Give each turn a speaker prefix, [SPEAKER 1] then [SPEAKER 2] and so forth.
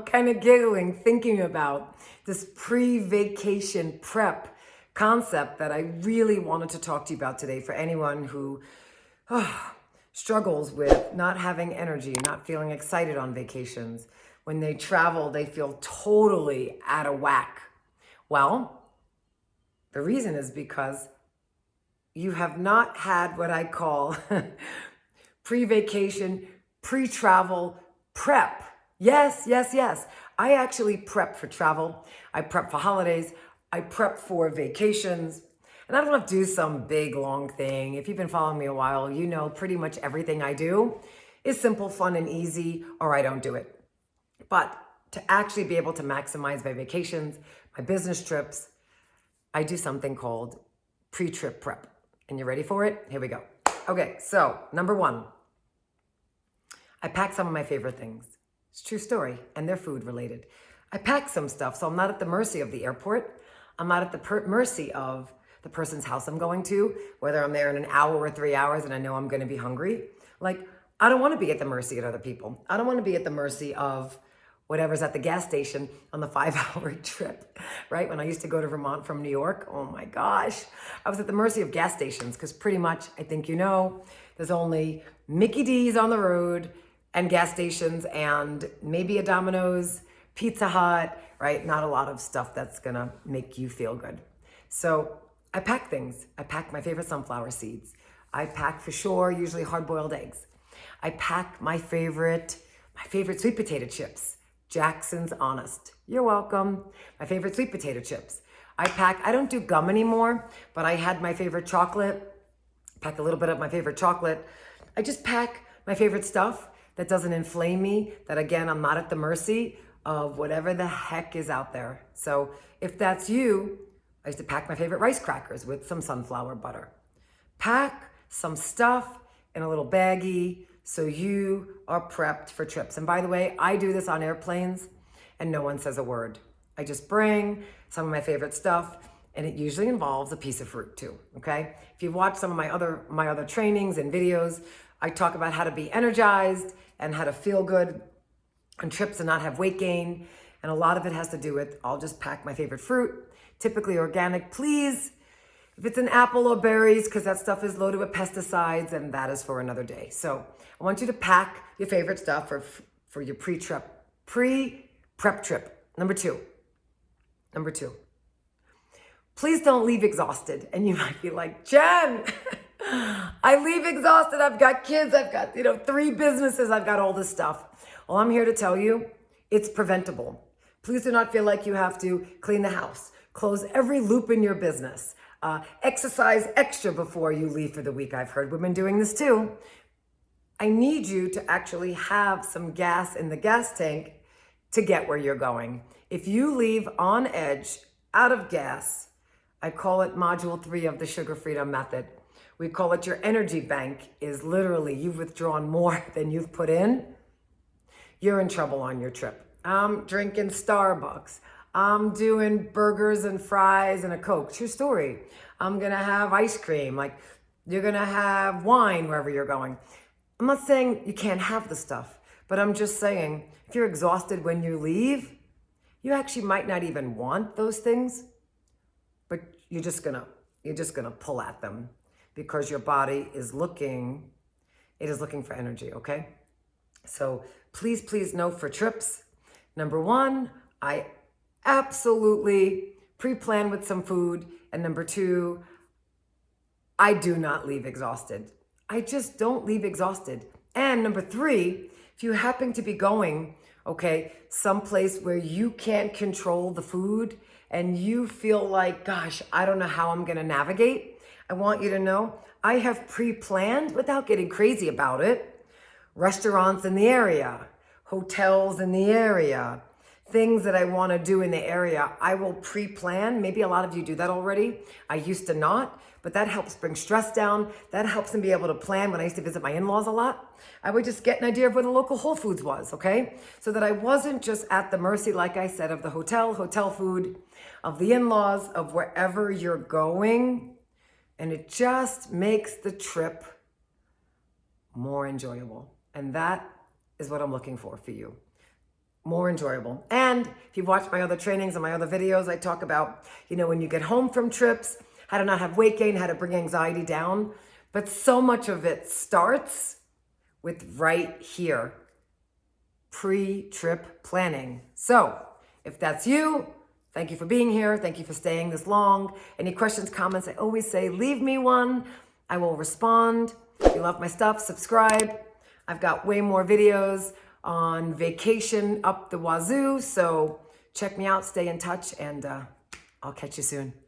[SPEAKER 1] kind of giggling thinking about this pre-vacation prep concept that I really wanted to talk to you about today for anyone who struggles with not having energy, not feeling excited on vacations. When they travel, they feel totally out of whack. Well, the reason is because you have not had what I call pre-vacation, pre-travel prep. Yes, yes, yes. I actually prep for travel. I prep for holidays. I prep for vacations. And I don't have to do some big, long thing. If you've been following me a while, you know pretty much everything I do is simple, fun, and easy, or I don't do it. But to actually be able to maximize my vacations, my business trips, I do something called pre-trip prep. And you ready for it? Here we go. Okay, so number one, I pack some of my favorite things. It's a true story, and they're food related. I pack some stuff, so I'm not at the mercy of the airport. I'm not at the mercy of the person's house I'm going to, whether I'm there in an hour or 3 hours and I know I'm gonna be hungry. Like, I don't wanna be at the mercy of other people. I don't wanna be at the mercy of whatever's at the gas station on the 5-hour trip, right? When I used to go to Vermont from New York, oh my gosh, I was at the mercy of gas stations because pretty much, I think you know, there's only Mickey D's on the road and gas stations and maybe a Domino's, Pizza Hut, right? Not a lot of stuff that's gonna make you feel good. So I pack things. I pack my favorite sunflower seeds. I pack for sure, usually hard-boiled eggs. I pack my favorite sweet potato chips. Jackson's Honest. You're welcome. My favorite sweet potato chips. I don't do gum anymore, but I had my favorite chocolate. Pack a little bit of my favorite chocolate. I just pack my favorite stuff that doesn't inflame me, that again, I'm not at the mercy of whatever the heck is out there. So if that's you, I used to pack my favorite rice crackers with some sunflower butter. Pack some stuff in a little baggie so you are prepped for trips. And by the way, I do this on airplanes and no one says a word. I just bring some of my favorite stuff and it usually involves a piece of fruit too, okay? If you've watched some of my other trainings and videos, I talk about how to be energized and how to feel good on trips and not have weight gain. And a lot of it has to do with, I'll just pack my favorite fruit, typically organic, please. If it's an apple or berries, because that stuff is loaded with pesticides, and that is for another day. So I want you to pack your favorite stuff for your pre-prep trip. Number two, please don't leave exhausted. And you might be like, Jen, I leave exhausted. I've got kids. I've got, 3 businesses. I've got all this stuff. Well, I'm here to tell you it's preventable. Please do not feel like you have to clean the house, close every loop in your business, exercise extra before you leave for the week. I've heard women doing this too. I need you to actually have some gas in the gas tank to get where you're going. If you leave on edge, out of gas, I call it module 3 of the Sugar Freedom Method. We call it your energy bank is literally you've withdrawn more than you've put in. You're in trouble on your trip. I'm drinking Starbucks. I'm doing burgers and fries and a Coke. True story. I'm gonna have ice cream. Like, you're gonna have wine wherever you're going. I'm not saying you can't have the stuff, but I'm just saying if you're exhausted when you leave, you actually might not even want those things, but you're just gonna pull at them because your body is looking for energy, okay? So please know for trips, number 1, I absolutely pre-plan with some food. And number 2, I do not leave exhausted. I just don't leave exhausted. And number 3, if you happen to be going, okay, someplace where you can't control the food and you feel like, gosh, I don't know how I'm gonna navigate, I want you to know I have pre-planned, without getting crazy about it, restaurants in the area, hotels in the area, things that I want to do in the area. I will pre-plan. Maybe a lot of you do that already. I used to not, but that helps bring stress down. That helps me be able to plan. When I used to visit my in-laws a lot, I would just get an idea of where the local Whole Foods was, okay? So that I wasn't just at the mercy, like I said, of the hotel food, of the in-laws, of wherever you're going. And it just makes the trip more enjoyable. And that is what I'm looking for you. more enjoyable. And if you've watched my other trainings and my other videos, I talk about, when you get home from trips, how to not have weight gain, how to bring anxiety down. But so much of it starts with right here, pre-trip planning. So if that's you, thank you for being here. Thank you for staying this long. Any questions, comments, I always say, leave me one. I will respond. If you love my stuff, subscribe. I've got way more videos on vacation up the wazoo. So check me out, stay in touch, and I'll catch you soon.